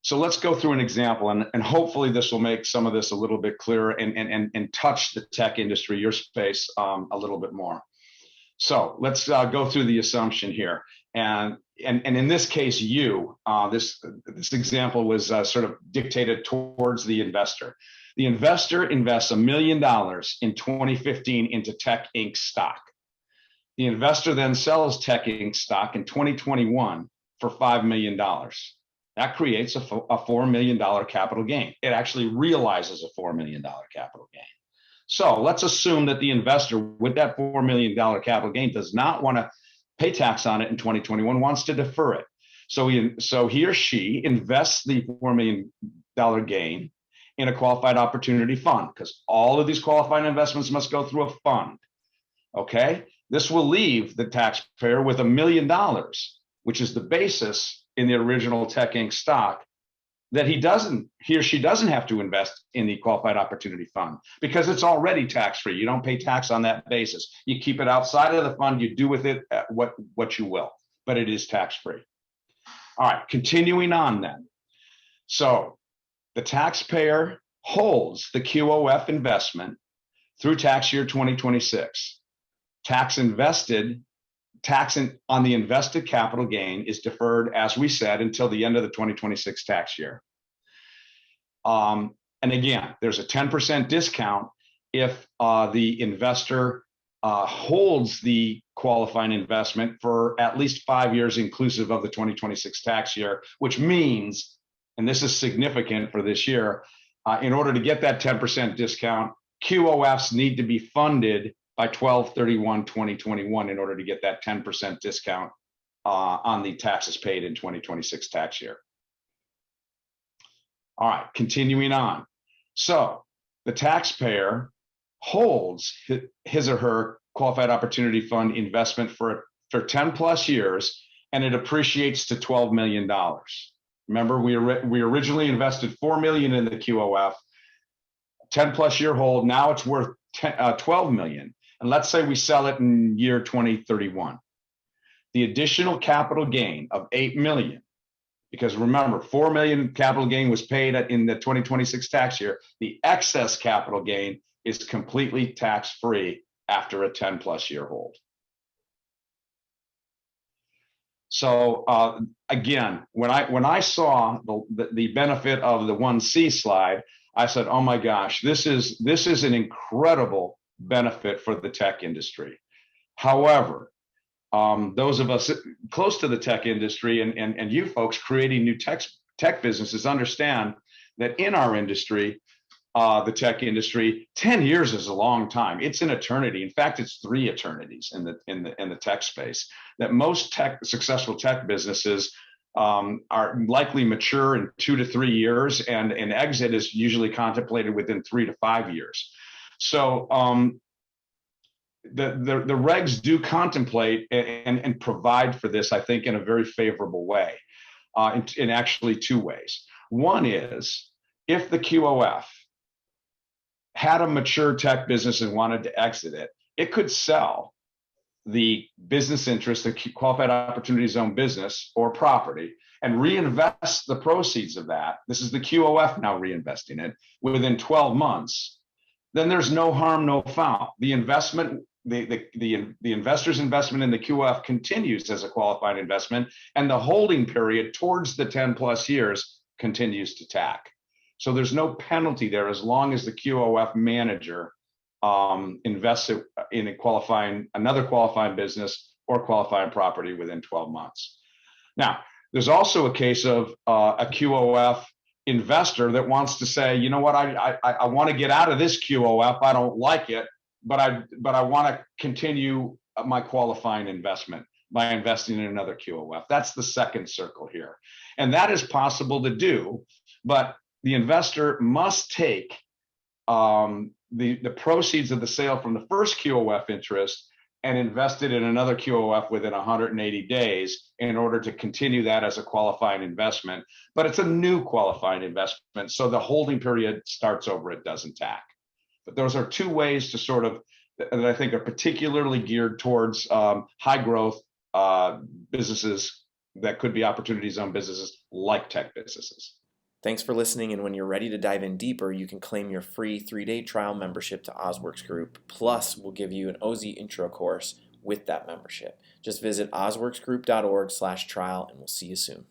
So let's go through an example, and hopefully this will make some of this a little bit clearer and touch the tech industry, your space, a little bit more. So let's go through the assumption here. And in this case, this example was sort of dictated towards the investor. The investor invests $1 million in 2015 into Tech Inc. stock. The investor then sells Tech Inc. stock in 2021 for $5 million. That creates a $4 million capital gain. It actually realizes a $4 million capital gain. So let's assume that the investor with that $4 million capital gain does not want to pay tax on it in 2021, wants to defer it. So he or she invests the $4 million gain in a qualified opportunity fund, because all of these qualified investments must go through a fund. Okay, this will leave the taxpayer with $1 million, which is the basis in the original Tech Inc. stock, that he or she doesn't have to invest in the qualified opportunity fund because it's already tax-free. You don't pay tax on that basis. You keep it outside of the fund, you do with it what you will, but it is tax-free. All right, continuing on then. So the taxpayer holds the QOF investment through tax year 2026. Tax on the invested capital gain is deferred, as we said, until the end of the 2026 tax year. And again, there's a 10% discount if the investor holds the qualifying investment for at least 5 years inclusive of the 2026 tax year, which means, and this is significant for this year, in order to get that 10% discount, QOFs need to be funded by 12/31/2021 in order to get that 10% discount on the taxes paid in 2026 tax year. All right, continuing on. So the taxpayer holds his or her qualified opportunity fund investment for 10 plus years, and it appreciates to $12 million. Remember, we originally invested $4 million in the QOF, 10 plus year hold, now it's worth 12 million. And let's say we sell it in year 2031. The additional capital gain of 8 million, because remember, 4 million capital gain was paid in the 2026 tax year. The excess capital gain is completely tax-free after a 10 plus year hold. So again, when I saw the benefit of the 1C slide, I said, oh my gosh, this is an incredible benefit for the tech industry. However, those of us close to the tech industry and you folks creating new tech businesses understand that in our industry, the tech industry, 10 years is a long time. It's an eternity. In fact, it's 3 eternities in the tech space. That most successful tech businesses are likely mature in 2 to 3 years, and an exit is usually contemplated within 3 to 5 years. So the regs do contemplate and provide for this, I think, in a very favorable way, in actually 2 ways. One is, if the QOF had a mature tech business and wanted to exit it, it could sell the business interest, the qualified opportunity zone business or property, and reinvest the proceeds of that. This is the QOF now reinvesting it within 12 months. Then there's no harm, no foul. The investment, the investor's investment in the QOF continues as a qualified investment, and the holding period towards the 10 plus years continues to tack. So there's no penalty there as long as the QOF manager invests in another qualifying business or qualifying property within 12 months. Now, there's also a case of a QOF investor that wants to say, you know what, I want to get out of this QOF. I don't like it, but I want to continue my qualifying investment by investing in another QOF. That's the second circle here. And that is possible to do, but the investor must take the proceeds of the sale from the first QOF interest and invest it in another QOF within 180 days in order to continue that as a qualifying investment. But it's a new qualifying investment, so the holding period starts over, it doesn't tack. But those are 2 ways to sort of, that I think are particularly geared towards high growth businesses that could be opportunity zone businesses like tech businesses. Thanks for listening, and when you're ready to dive in deeper, you can claim your free 3-day trial membership to Ozworks Group. Plus, we'll give you an OZ intro course with that membership. Just visit ozworksgroup.org/trial, and we'll see you soon.